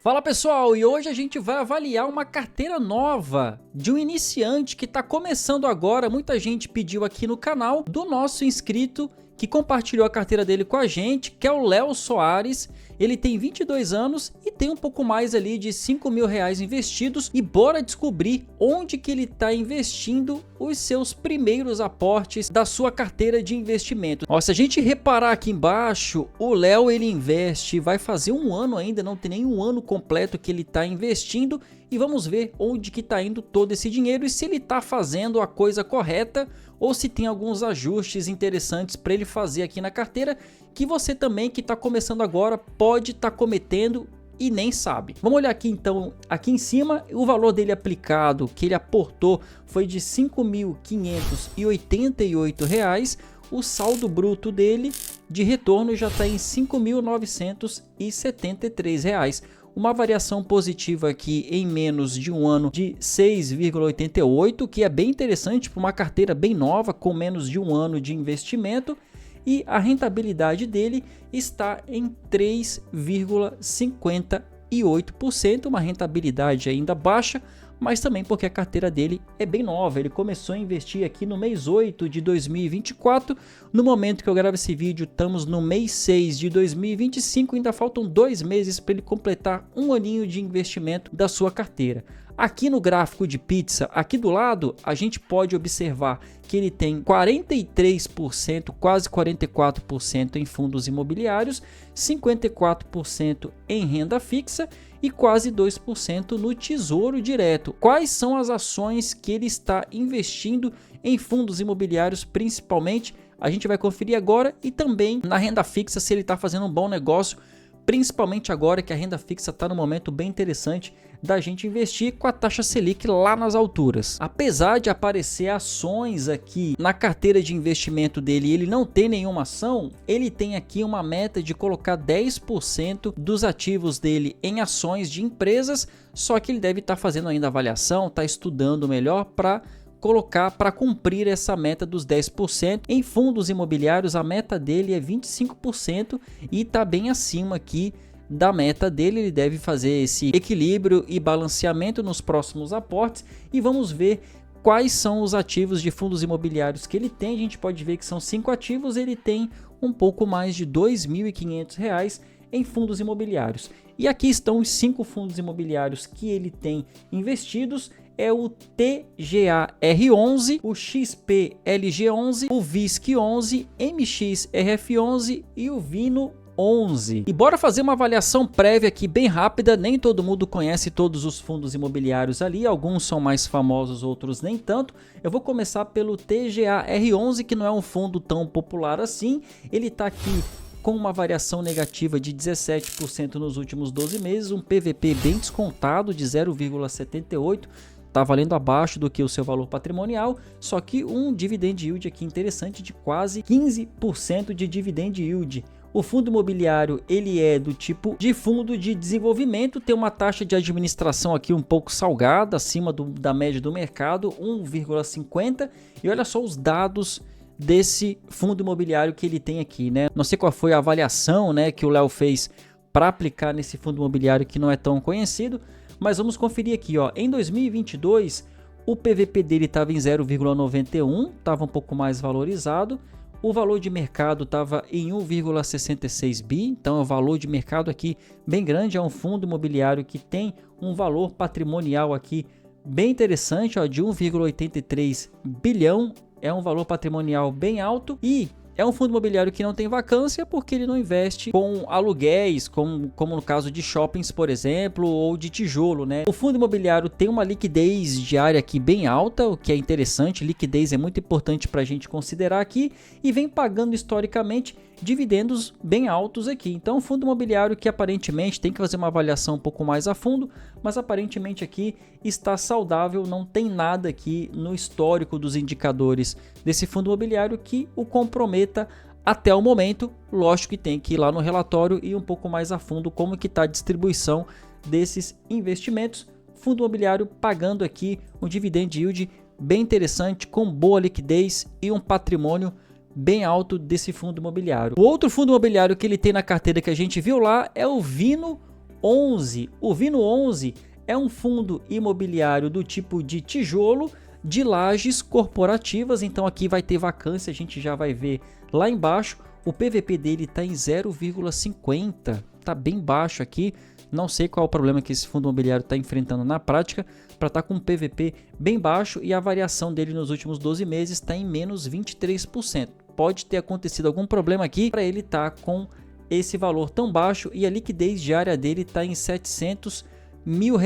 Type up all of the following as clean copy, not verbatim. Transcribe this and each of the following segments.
Fala pessoal, e hoje a gente vai avaliar uma carteira nova de um iniciante que está começando agora. Muita gente pediu aqui no canal do nosso inscrito que compartilhou a carteira dele com a gente, que é o Léo Soares. Ele tem 22 anos e tem um pouco mais ali de R$ 5.000 investidos. E bora descobrir onde que ele está investindo os seus primeiros aportes da sua carteira de investimento. Ó, se a gente reparar aqui embaixo, o Léo ele investe, vai fazer um ano ainda, não tem nem um ano completo que ele está investindo. E vamos ver onde que está indo todo esse dinheiro e se ele está fazendo a coisa correta ou se tem alguns ajustes interessantes para ele fazer aqui na carteira que você também que está começando agora pode estar cometendo e nem sabe. Vamos olhar aqui então, aqui em cima, o valor dele aplicado que ele aportou foi de R$ 5.588. O saldo bruto dele de retorno já está em R$ 5.973. Uma variação positiva aqui em menos de um ano de 6,88, que é bem interessante para uma carteira bem nova com menos de um ano de investimento. E a rentabilidade dele está em 3,58%, uma rentabilidade ainda baixa, mas também porque a carteira dele é bem nova. Ele começou a investir aqui no mês 8 de 2024, no momento que eu gravo esse vídeo estamos no mês 6 de 2025, ainda faltam 2 meses para ele completar um aninho de investimento da sua carteira. Aqui no gráfico de pizza, aqui do lado, a gente pode observar que ele tem 43%, quase 44% em fundos imobiliários, 54% em renda fixa e quase 2% no Tesouro Direto. Quais são as ações que ele está investindo em fundos imobiliários principalmente? A gente vai conferir agora, e também na renda fixa se ele está fazendo um bom negócio, principalmente agora que a renda fixa está no momento bem interessante da gente investir com a taxa Selic lá nas alturas. Apesar de aparecer ações aqui na carteira de investimento dele e ele não tem nenhuma ação, ele tem aqui uma meta de colocar 10% dos ativos dele em ações de empresas, só que ele deve estar fazendo ainda avaliação, está estudando melhor para colocar para cumprir essa meta dos 10%. Em fundos imobiliários a meta dele é 25% e está bem acima aqui da meta dele. Ele deve fazer esse equilíbrio e balanceamento nos próximos aportes e vamos ver quais são os ativos de fundos imobiliários que ele tem. A gente pode ver que são 5 ativos, ele tem um pouco mais de R$ 2.500 em fundos imobiliários. E aqui estão os 5 fundos imobiliários que ele tem investidos. É o TGAR11, o XPLG11, o VISC11, MXRF11 e o Vino11. E bora fazer uma avaliação prévia aqui bem rápida. Nem todo mundo conhece todos os fundos imobiliários ali, alguns são mais famosos, outros nem tanto. Eu vou começar pelo TGAR11, que não é um fundo tão popular assim. Ele está aqui com uma variação negativa de 17% nos últimos 12 meses, um PVP bem descontado de 0,78%. Está valendo abaixo do que o seu valor patrimonial, só que um dividend yield aqui interessante de quase 15% de dividend yield. O fundo imobiliário ele é do tipo de fundo de desenvolvimento, tem uma taxa de administração aqui um pouco salgada, acima da média do mercado, 1,50%. E olha só os dados desse fundo imobiliário que ele tem aqui, né? Não sei qual foi a avaliação, né, que o Léo fez para aplicar nesse fundo imobiliário que não é tão conhecido. Mas vamos conferir aqui, ó. Em 2022, o PVP dele estava em 0,91, estava um pouco mais valorizado. O valor de mercado estava em 1,66 bi, então é um valor de mercado aqui bem grande. É um fundo imobiliário que tem um valor patrimonial aqui bem interessante, ó, de 1,83 bilhão. É um valor patrimonial bem alto e é um fundo imobiliário que não tem vacância porque ele não investe com aluguéis, como no caso de shoppings, por exemplo, ou de tijolo, né? O fundo imobiliário tem uma liquidez diária aqui bem alta, o que é interessante. Liquidez é muito importante para a gente considerar aqui e vem pagando historicamente dividendos bem altos aqui. Então, um fundo imobiliário que aparentemente tem que fazer uma avaliação um pouco mais a fundo, mas aparentemente aqui está saudável, não tem nada aqui no histórico dos indicadores desse fundo imobiliário que o comprometa até o momento. Lógico que tem que ir lá no relatório e um pouco mais a fundo como que está a distribuição desses investimentos. Fundo imobiliário pagando aqui um dividend yield bem interessante, com boa liquidez e um patrimônio bem alto desse fundo imobiliário. O outro fundo imobiliário que ele tem na carteira que a gente viu lá é o Vino 11. O Vino 11 é um fundo imobiliário do tipo de tijolo de lajes corporativas, então aqui vai ter vacância, a gente já vai ver lá embaixo. O PVP dele está em 0,50, está bem baixo aqui. Não sei qual é o problema que esse fundo imobiliário está enfrentando na prática para estar com um PVP bem baixo, e a variação dele nos últimos 12 meses está em menos 23%. Pode ter acontecido algum problema aqui para ele estar com esse valor tão baixo, e a liquidez diária dele está em R$700 mil,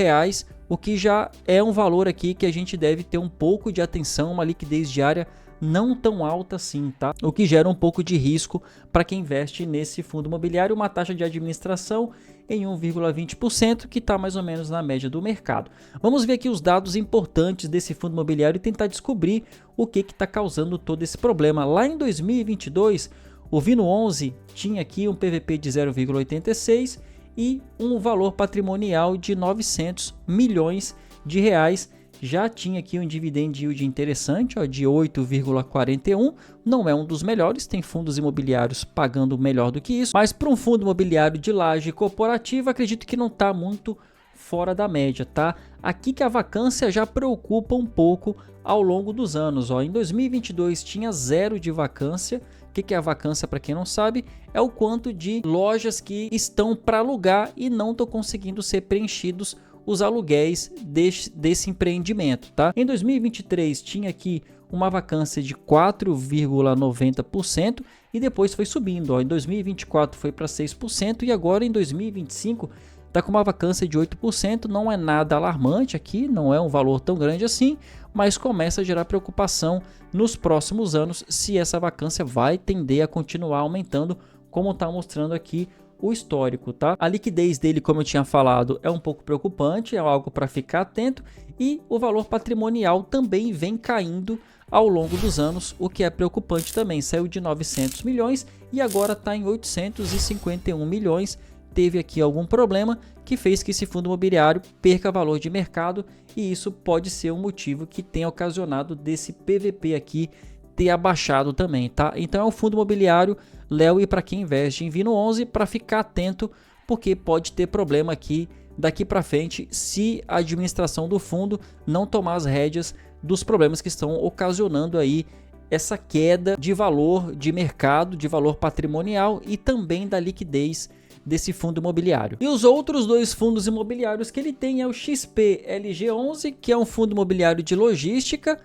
o que já é um valor aqui que a gente deve ter um pouco de atenção, uma liquidez diária não tão alta assim, tá? O que gera um pouco de risco para quem investe nesse fundo imobiliário, uma taxa de administração em 1,20%, que está mais ou menos na média do mercado. Vamos ver aqui os dados importantes desse fundo imobiliário e tentar descobrir o que está causando todo esse problema. Lá em 2022, o Vino 11 tinha aqui um PVP de 0,86 e um valor patrimonial de 900 milhões de reais. Já tinha aqui um dividend yield interessante, ó, de 8,41, não é um dos melhores, tem fundos imobiliários pagando melhor do que isso, mas para um fundo imobiliário de laje corporativa, acredito que não está muito fora da média, tá? Aqui que a vacância já preocupa um pouco ao longo dos anos, ó. Em 2022 tinha 0 de vacância. O que é a vacância, para quem não sabe? É o quanto de lojas que estão para alugar e não estão conseguindo ser preenchidos os aluguéis desse empreendimento, tá? Em 2023 tinha aqui uma vacância de 4,90% e depois foi subindo, ó. Em 2024 foi para 6% e agora em 2025 está com uma vacância de 8%. Não é nada alarmante aqui, não é um valor tão grande assim, mas começa a gerar preocupação nos próximos anos se essa vacância vai tender a continuar aumentando, como está mostrando aqui o histórico, tá? A liquidez dele, como eu tinha falado, é um pouco preocupante, é algo para ficar atento, e o valor patrimonial também vem caindo ao longo dos anos, o que é preocupante também. Saiu de 900 milhões e agora está em 851 milhões. Teve aqui algum problema que fez que esse fundo imobiliário perca valor de mercado, e isso pode ser um motivo que tenha ocasionado desse PVP aqui ter abaixado também, tá? Então é um fundo imobiliário, Léo, e para quem investe em Vino 11, para ficar atento, porque pode ter problema aqui daqui para frente se a administração do fundo não tomar as rédeas dos problemas que estão ocasionando aí essa queda de valor de mercado, de valor patrimonial e também da liquidez desse fundo imobiliário. E os outros dois fundos imobiliários que ele tem é o XP-LG11, que é um fundo imobiliário de logística,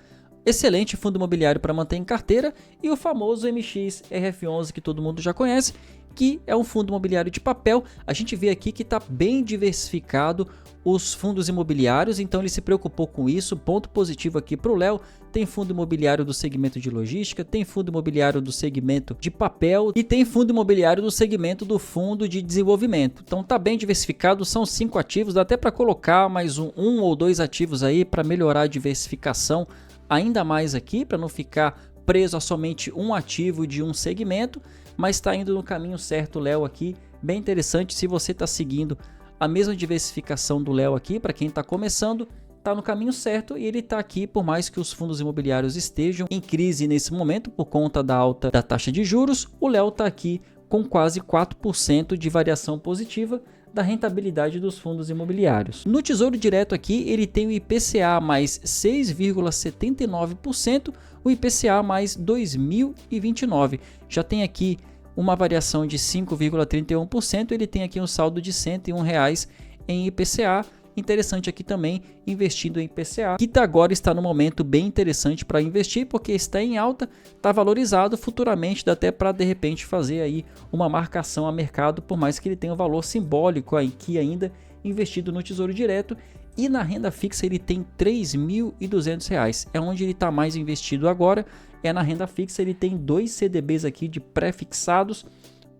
excelente fundo imobiliário para manter em carteira, e o famoso MXRF11, que todo mundo já conhece, que é um fundo imobiliário de papel. A gente vê aqui que está bem diversificado os fundos imobiliários, então ele se preocupou com isso. Ponto positivo aqui para o Léo: tem fundo imobiliário do segmento de logística, tem fundo imobiliário do segmento de papel e tem fundo imobiliário do segmento do fundo de desenvolvimento. Então tá bem diversificado, são 5 ativos, dá até para colocar mais um ou dois ativos aí para melhorar a diversificação ainda mais aqui, para não ficar preso a somente um ativo de um segmento, mas está indo no caminho certo, Léo, aqui. Bem interessante. Se você está seguindo a mesma diversificação do Léo aqui, para quem está começando, está no caminho certo, e ele está aqui, por mais que os fundos imobiliários estejam em crise nesse momento por conta da alta da taxa de juros, o Léo está aqui com quase 4% de variação positiva da rentabilidade dos fundos imobiliários. No Tesouro Direto aqui, ele tem o IPCA mais 6,79%, o IPCA mais 2029. Já tem aqui uma variação de 5,31%, ele tem aqui um saldo de R$ 101 em IPCA. Interessante aqui também, investindo em IPCA, que agora está no momento bem interessante para investir, porque está em alta, está valorizado, futuramente dá até para de repente fazer aí uma marcação a mercado, por mais que ele tenha um valor simbólico aqui ainda investido no Tesouro Direto. E na renda fixa ele tem R$ 3.200, é onde ele está mais investido agora, é na renda fixa. Ele tem 2 CDBs aqui de pré-fixados,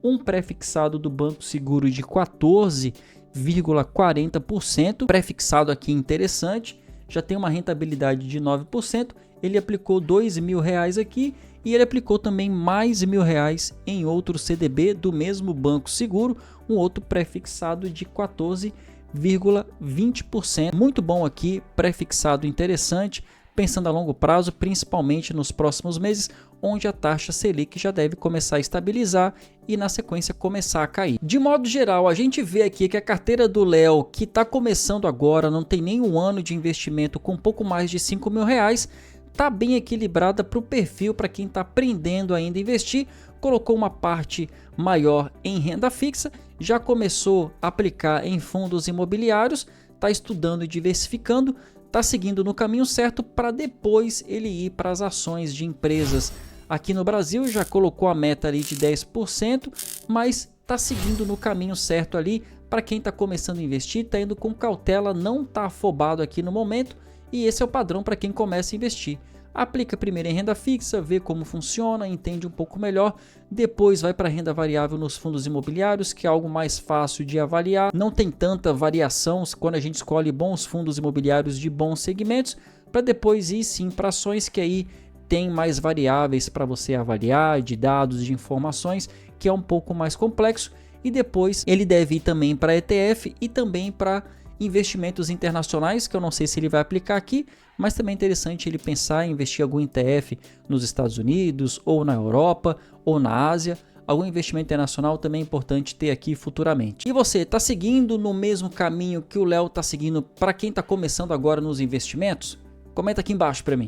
um pré-fixado do Banco Seguro de 14,40%, pré-fixado aqui interessante, já tem uma rentabilidade de 9%, ele aplicou R$ 2.000 aqui, e ele aplicou também mais R$ 1.000 em outro CDB do mesmo Banco Seguro, um outro pré-fixado de 14,20%, muito bom aqui, pré-fixado interessante, pensando a longo prazo, principalmente nos próximos meses, onde a taxa Selic já deve começar a estabilizar e na sequência começar a cair. De modo geral, a gente vê aqui que a carteira do Léo, que está começando agora, não tem nenhum ano de investimento com um pouco mais de R$5.000, está bem equilibrada para o perfil, para quem está aprendendo ainda a investir. Colocou uma parte maior em renda fixa, já começou a aplicar em fundos imobiliários, está estudando e diversificando, está seguindo no caminho certo para depois ele ir para as ações de empresas. Aqui no Brasil já colocou a meta ali de 10%, mas está seguindo no caminho certo ali. Para quem está começando a investir, está indo com cautela, não está afobado aqui no momento, e esse é o padrão para quem começa a investir. Aplica primeiro em renda fixa, vê como funciona, entende um pouco melhor, depois vai para renda variável nos fundos imobiliários, que é algo mais fácil de avaliar, não tem tanta variação quando a gente escolhe bons fundos imobiliários de bons segmentos, para depois ir sim para ações, que aí tem mais variáveis para você avaliar, de dados, de informações, que é um pouco mais complexo, e depois ele deve ir também para ETF e também para investimentos internacionais, que eu não sei se ele vai aplicar aqui, mas também é interessante ele pensar em investir algum ETF nos Estados Unidos, ou na Europa, ou na Ásia. Algum investimento internacional também é importante ter aqui futuramente. E você, está seguindo no mesmo caminho que o Léo está seguindo para quem está começando agora nos investimentos? Comenta aqui embaixo para mim.